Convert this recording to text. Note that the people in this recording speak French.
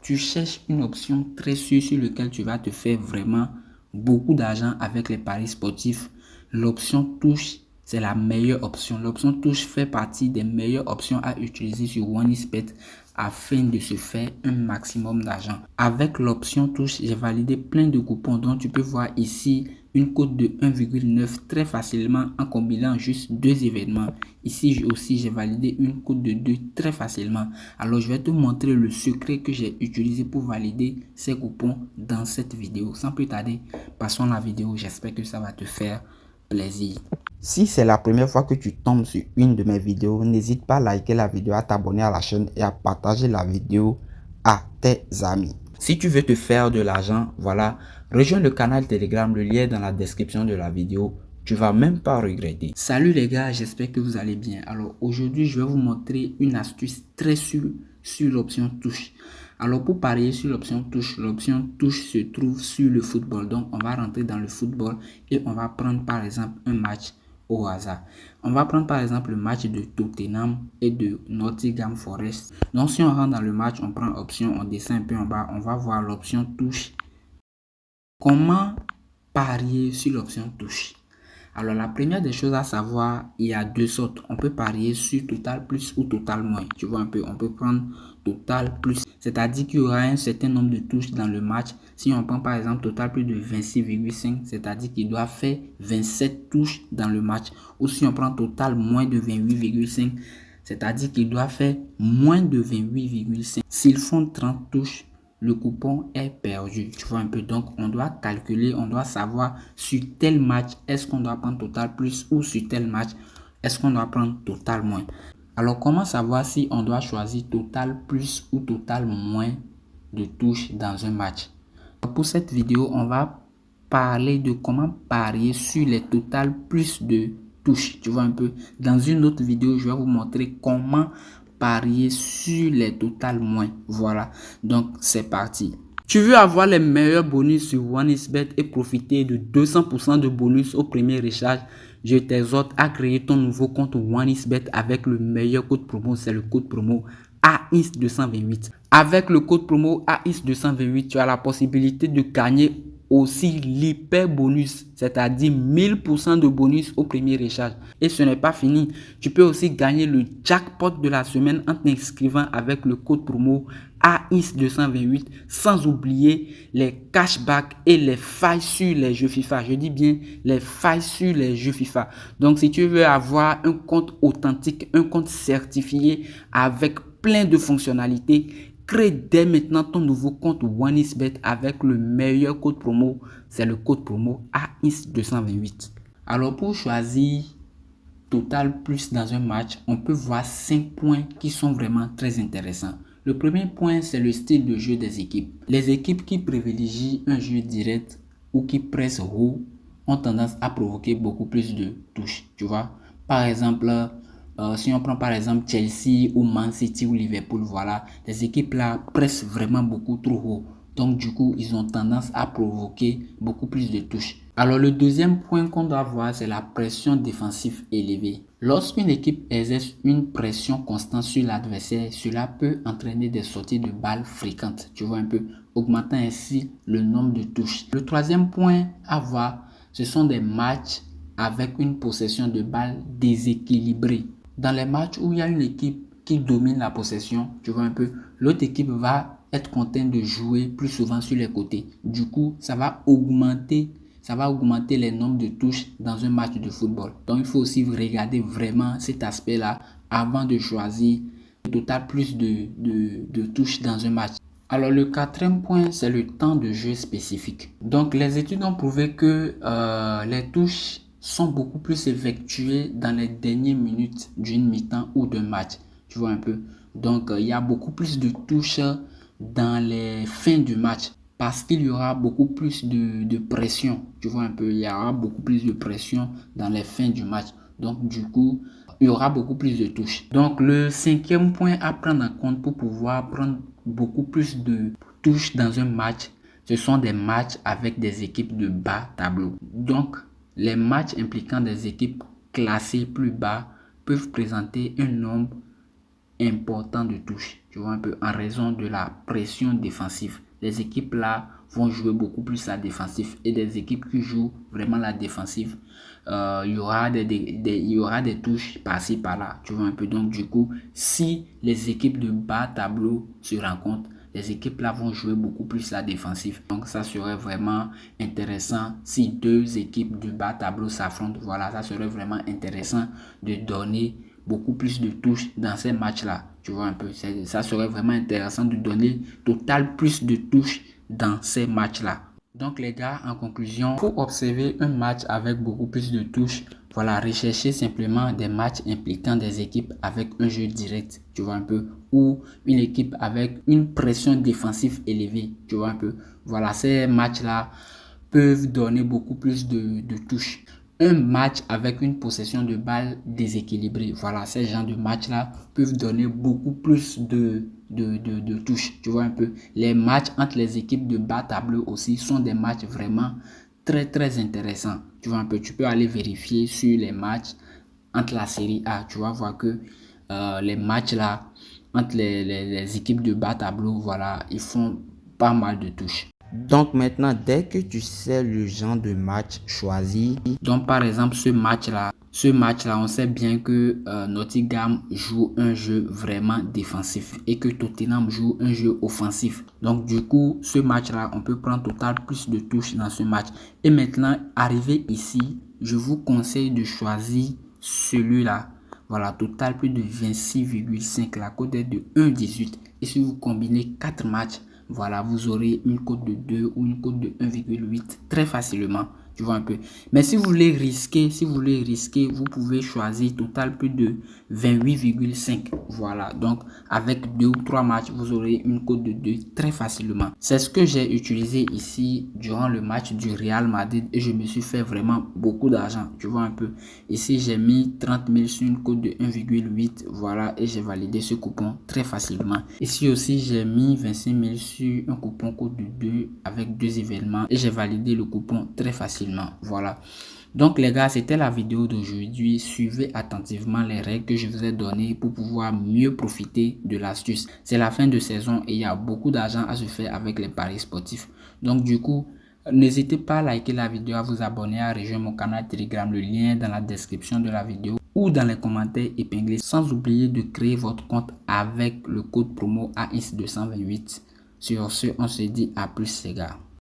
tu cherches une option très sûre sur laquelle tu vas te faire vraiment beaucoup d'argent avec les paris sportifs, l'option touche, c'est la meilleure option. L'option touche fait partie des meilleures options à utiliser sur OneXBet afin de se faire un maximum d'argent. Avec l'option touche, j'ai validé plein de coupons dont tu peux voir ici une cote de 1,9 très facilement en combinant juste deux événements. Ici aussi, j'ai validé une cote de 2 très facilement. Alors, je vais te montrer le secret que j'ai utilisé pour valider ces coupons dans cette vidéo. Sans plus tarder, passons à la vidéo. J'espère que ça va te faire plaisir. Si c'est la première fois que tu tombes sur une de mes vidéos, n'hésite pas à liker la vidéo, à t'abonner à la chaîne et à partager la vidéo à tes amis. Si tu veux te faire de l'argent, voilà, rejoins le canal Telegram, le lien est dans la description de la vidéo. Tu vas même pas regretter. Salut les gars, j'espère que vous allez bien. Alors aujourd'hui, je vais vous montrer une astuce très sûre sur l'option touche. Alors pour parier sur l'option touche se trouve sur le football. Donc on va rentrer dans le football et on va prendre par exemple un match au hasard. On va prendre par exemple le match de Tottenham et de Nottingham Forest. Donc si on rentre dans le match, on prend option, on descend un peu en bas, on va voir l'option touche. Comment parier sur l'option touche? Alors la première des choses à savoir, il y a deux sortes. On peut parier sur total plus ou total moins. Tu vois un peu, on peut prendre total plus, c'est-à-dire qu'il y aura un certain nombre de touches dans le match. Si on prend par exemple total plus de 26,5, c'est-à-dire qu'il doit faire 27 touches dans le match. Ou si on prend total moins de 28,5, c'est-à-dire qu'il doit faire moins de 28,5. S'ils font 30 touches, le coupon est perdu. Tu vois un peu, donc on doit calculer, on doit savoir sur tel match est-ce qu'on doit prendre total plus ou sur tel match est-ce qu'on doit prendre total moins. Alors comment savoir si on doit choisir total plus ou total moins de touches dans un match? Pour cette vidéo, on va parler de comment parier sur les total plus de touches. Tu vois un peu, dans une autre vidéo, je vais vous montrer comment parier sur les total moins. Voilà, donc c'est parti. Tu veux avoir les meilleurs bonus sur OneXBet et profiter de 200% de bonus au premier recharge? Je t'exhorte à créer ton nouveau compte OneXBet avec le meilleur code promo, c'est le code promo AIS228. Avec le code promo AIS228, tu as la possibilité de gagner aussi l'hyper bonus, c'est-à-dire 1000% de bonus au premier recharge. Et ce n'est pas fini, tu peux aussi gagner le jackpot de la semaine en t'inscrivant avec le code promo AIS228, sans oublier les cashbacks et les failles sur les jeux FIFA. Je dis bien les failles sur les jeux FIFA. Donc si tu veux avoir un compte authentique, un compte certifié avec plein de fonctionnalités, crée dès maintenant ton nouveau compte OneXBet avec le meilleur code promo, c'est le code promo AIS228. Alors pour choisir total plus dans un match, on peut voir 5 points qui sont vraiment très intéressants. Le premier point, c'est le style de jeu des équipes. Les équipes qui privilégient un jeu direct ou qui pressent haut ont tendance à provoquer beaucoup plus de touches, tu vois. Par exemple, si on prend par exemple Chelsea ou Man City ou Liverpool, voilà, les équipes là pressent vraiment beaucoup trop haut. Donc du coup, ils ont tendance à provoquer beaucoup plus de touches. Alors le deuxième point qu'on doit voir, c'est la pression défensive élevée. Lorsqu'une équipe exerce une pression constante sur l'adversaire, cela peut entraîner des sorties de balles fréquentes, tu vois un peu, augmentant ainsi le nombre de touches. Le troisième point à voir, ce sont des matchs avec une possession de balles déséquilibrée. Dans les matchs où il y a une équipe qui domine la possession, tu vois un peu, l'autre équipe va être contente de jouer plus souvent sur les côtés. Du coup, ça va augmenter les nombres de touches dans un match de football. Donc, il faut aussi regarder vraiment cet aspect-là avant de choisir le total plus de touches dans un match. Alors, le quatrième point, c'est le temps de jeu spécifique. Donc, les études ont prouvé que les touches sont beaucoup plus effectuées dans les dernières minutes d'une mi-temps ou d'un match. Tu vois un peu. Donc, il y a beaucoup plus de touches dans les fins du match parce qu'il y aura beaucoup plus de pression. Tu vois un peu, il y aura beaucoup plus de pression dans les fins du match. Donc, du coup, il y aura beaucoup plus de touches. Donc, le cinquième point à prendre en compte pour pouvoir prendre beaucoup plus de touches dans un match, ce sont des matchs avec des équipes de bas tableau. Donc, les matchs impliquant des équipes classées plus bas peuvent présenter un nombre important de touche. Tu vois un peu, en raison de la pression défensive. Les équipes là vont jouer beaucoup plus la défensive, et des équipes qui jouent vraiment la défensive, il y aura des touches par-ci par-là. Tu vois un peu. Donc du coup, si les équipes de bas tableau se rencontrent, les équipes là vont jouer beaucoup plus la défensive. Donc ça serait vraiment intéressant si deux équipes du bas tableau s'affrontent. Voilà, ça serait vraiment intéressant de donner beaucoup plus de touches dans ces matchs-là. Tu vois un peu, ça serait vraiment intéressant de donner total plus de touches dans ces matchs-là. Donc les gars, en conclusion, pour observer un match avec beaucoup plus de touches, voilà, recherchez simplement des matchs impliquant des équipes avec un jeu direct, tu vois un peu, ou une équipe avec une pression défensive élevée, tu vois un peu. Voilà, ces matchs-là peuvent donner beaucoup plus de touches. Un match avec une possession de balle déséquilibrée, voilà, ces genres de matchs-là peuvent donner beaucoup plus de touches, tu vois un peu. Les matchs entre les équipes de bas tableau aussi sont des matchs vraiment très intéressants, tu vois un peu. Tu peux aller vérifier sur les matchs entre la série A, tu vas voir que les matchs là, entre les équipes de bas tableau, voilà, ils font pas mal de touches. Donc maintenant, dès que tu sais le genre de match choisi, donc par exemple ce match là, on sait bien que Nottingham joue un jeu vraiment défensif et que Tottenham joue un jeu offensif. Donc du coup, ce match là, on peut prendre total plus de touches dans ce match. Et maintenant, arrivé ici, je vous conseille de choisir celui-là. Voilà, total plus de 26,5. La cote est de 1,18. Et si vous combinez 4 matchs, voilà, vous aurez une cote de 2 ou une cote de 1,8 très facilement. Tu vois un peu. Mais si vous voulez risquer, vous pouvez choisir total plus de 28,5. Voilà. Donc, avec 2 ou 3 matchs, vous aurez une cote de 2 très facilement. C'est ce que j'ai utilisé ici durant le match du Real Madrid et je me suis fait vraiment beaucoup d'argent. Tu vois un peu. Ici, j'ai mis 30 000 sur une cote de 1,8. Voilà. Et j'ai validé ce coupon très facilement. Ici aussi, j'ai mis 25 000 sur un coupon code de 2 avec 2 événements et j'ai validé le coupon très facilement. Voilà. Donc les gars, c'était la vidéo d'aujourd'hui. Suivez attentivement les règles que je vous ai données pour pouvoir mieux profiter de l'astuce. C'est la fin de saison et il y a beaucoup d'argent à se faire avec les paris sportifs. Donc du coup, n'hésitez pas à liker la vidéo, à vous abonner, à rejoindre mon canal Telegram. Le lien est dans la description de la vidéo ou dans les commentaires épinglés. Sans oublier de créer votre compte avec le code promo AIS228. Sur ce, on se dit à plus les gars.